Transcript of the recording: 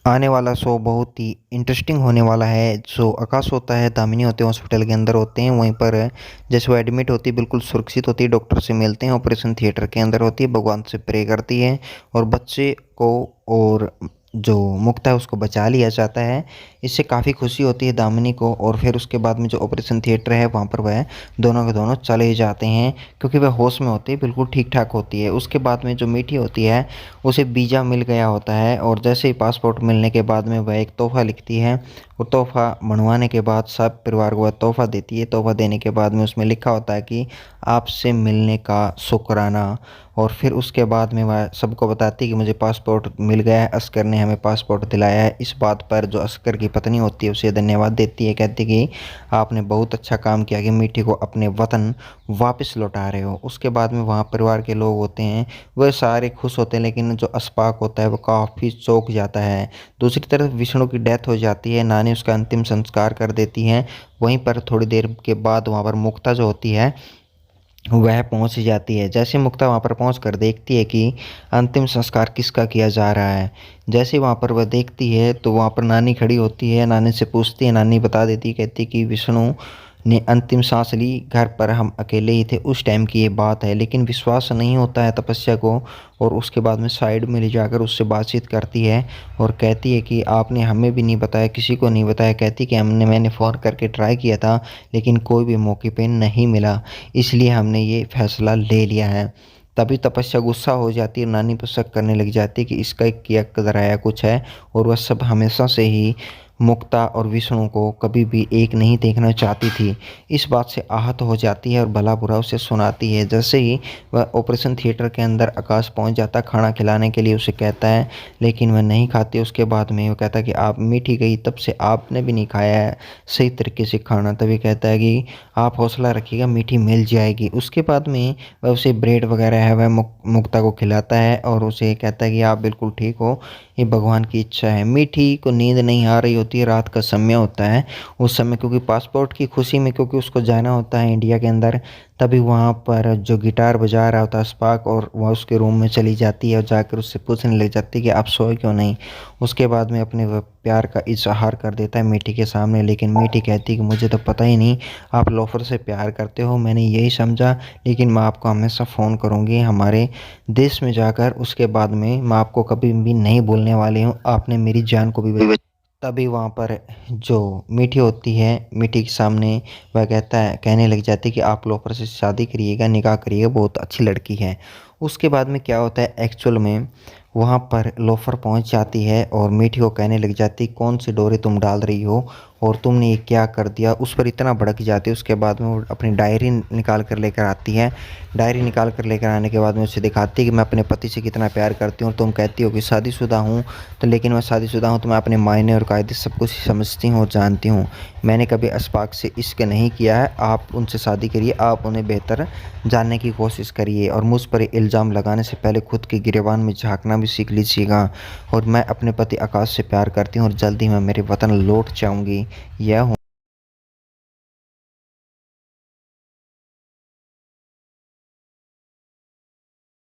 आने वाला शो बहुत ही इंटरेस्टिंग होने वाला है। जो आकाश होता है, दामिनी होते हैं, हॉस्पिटल के अंदर होते हैं। वहीं पर जैसे वो एडमिट होती है, बिल्कुल सुरक्षित होती है, डॉक्टर से मिलते हैं, ऑपरेशन थिएटर के अंदर होती है, भगवान से प्रे करती है और बच्चे को और जो मुक्ता है उसको बचा लिया जाता है। इससे काफ़ी खुशी होती है दामिनी को। और फिर उसके बाद में जो ऑपरेशन थिएटर है वहाँ पर वह दोनों के दोनों चले जाते हैं, क्योंकि वह होश में होती है, बिल्कुल ठीक ठाक होती है। उसके बाद में जो मीठी होती है उसे वीज़ा मिल गया होता है, और जैसे ही पासपोर्ट मिलने के बाद में वह एक तोहफ़ा लिखती है। वो तोहफ़ा बनवाने के बाद सब परिवार को वह तोहफ़ा देती है। तोहफ़ा देने के बाद में उसमें लिखा होता है कि आपसे मिलने का शुक्राना। और फिर उसके बाद में वह सबको बताती है कि मुझे पासपोर्ट मिल गया है, अस्कर ने हमें पासपोर्ट दिलाया है। इस बात पर जो अस्कर की पत्नी होती है उसे धन्यवाद देती है, कहती है कि आपने बहुत अच्छा काम किया कि मीठी को अपने वतन वापस लौटा रहे हो। उसके बाद में वहाँ परिवार के लोग होते हैं, वह सारे खुश होते हैं, लेकिन जो अस्पाक होता है वो काफ़ी चौंक जाता है। दूसरी तरफ विष्णु की डेथ हो जाती है, नानी उसका अंतिम संस्कार कर देती हैं। वहीं पर थोड़ी देर के बाद वहाँ पर मुक्ता जो होती है वह पहुंच जाती है। जैसे मुक्ता वहाँ पर पहुँच कर देखती है कि अंतिम संस्कार किसका किया जा रहा है। जैसे वहाँ पर वह देखती है तो वहाँ पर नानी खड़ी होती है, नानी से पूछती है, नानी बता देती है, कहती कि विष्णु ने अंतिम सांस ली, घर पर हम अकेले ही थे, उस टाइम की ये बात है। लेकिन विश्वास नहीं होता है तपस्या को, और उसके बाद में साइड में ले जाकर उससे बातचीत करती है और कहती है कि आपने हमें भी नहीं बताया, किसी को नहीं बताया। कहती कि मैंने फ़ोन करके ट्राई किया था, लेकिन कोई भी मौके पे नहीं मिला, इसलिए हमने ये फैसला ले लिया है। तभी तपस्या गुस्सा हो जाती है, नानी पर शक करने लग जाती है कि इसका किया कराया कुछ है, और वह सब हमेशा से ही मुक्ता और विष्णु को कभी भी एक नहीं देखना चाहती थी। इस बात से आहत हो जाती है और भला बुरा उसे सुनाती है। जैसे ही वह ऑपरेशन थिएटर के अंदर आकाश पहुंच जाता, खाना खिलाने के लिए उसे कहता है, लेकिन वह नहीं खाती। उसके बाद में वो कहता है कि आप मीठी गई तब से आपने भी नहीं खाया है सही तरीके से खाना। तभी कहता है कि आप हौसला रखिएगा, मीठी मिल जाएगी। उसके बाद में वह उसे ब्रेड वगैरह है वह मुक्ता को खिलाता है और उसे कहता है कि आप बिल्कुल ठीक हो, ये भगवान की इच्छा है। मीठी को नींद नहीं आ रही होती है, रात का समय होता है उस समय, क्योंकि पासपोर्ट की खुशी में, क्योंकि उसको जाना होता है इंडिया के अंदर। तभी वहाँ पर जो गिटार बजा रहा होता है स्पार्क, और वह उसके रूम में चली जाती है और जाकर उससे पूछने लग जाती है कि आप सोए क्यों नहीं। उसके बाद में अपने वह प्यार का इजहार कर देता है मीठी के सामने, लेकिन मीठी कहती है कि मुझे तो पता ही नहीं आप लोफर से प्यार करते हो, मैंने यही समझा, लेकिन मैं आपको हमेशा फ़ोन करूँगी हमारे देश में जाकर। उसके बाद में मैं आपको कभी भी नहीं भूलने वाली हूँ, आपने मेरी जान को भी तभी वहाँ पर जो मीठी होती है, मीठी के सामने वह कहने लग जाती है कि आप लोफर से शादी करिएगा, निकाह करिएगा, बहुत अच्छी लड़की है। उसके बाद में क्या होता है एक्चुअल में, वहाँ पर लोफर पहुँच जाती है और मीठी को कहने लग जाती है कौन सी डोरी तुम डाल रही हो और तुमने ये क्या कर दिया। उस पर इतना भड़क जाती है। उसके बाद में वो अपनी डायरी निकाल कर लेकर आती है। डायरी निकाल कर लेकर आने के बाद में उसे दिखाती है कि मैं अपने पति से कितना प्यार करती हूँ। तुम कहती हो कि शादीशुदा हूँ, तो लेकिन मैं शादीशुदा हूँ तो मैं अपने मायने और कायदे सब कुछ समझती हूँ और जानती हूँ। मैंने कभी अशफाक से इश्क नहीं किया है, आप उनसे शादी करिए, आप उन्हें बेहतर जानने की कोशिश करिए, और मुझ पर इल्ज़ाम लगाने से पहले खुद के गिरेबान में झांकना भी सीख लीजिएगा। और मैं अपने पति आकाश से प्यार करती हूँ और जल्दी मैं मेरे वतन लौट जाऊँगी। यह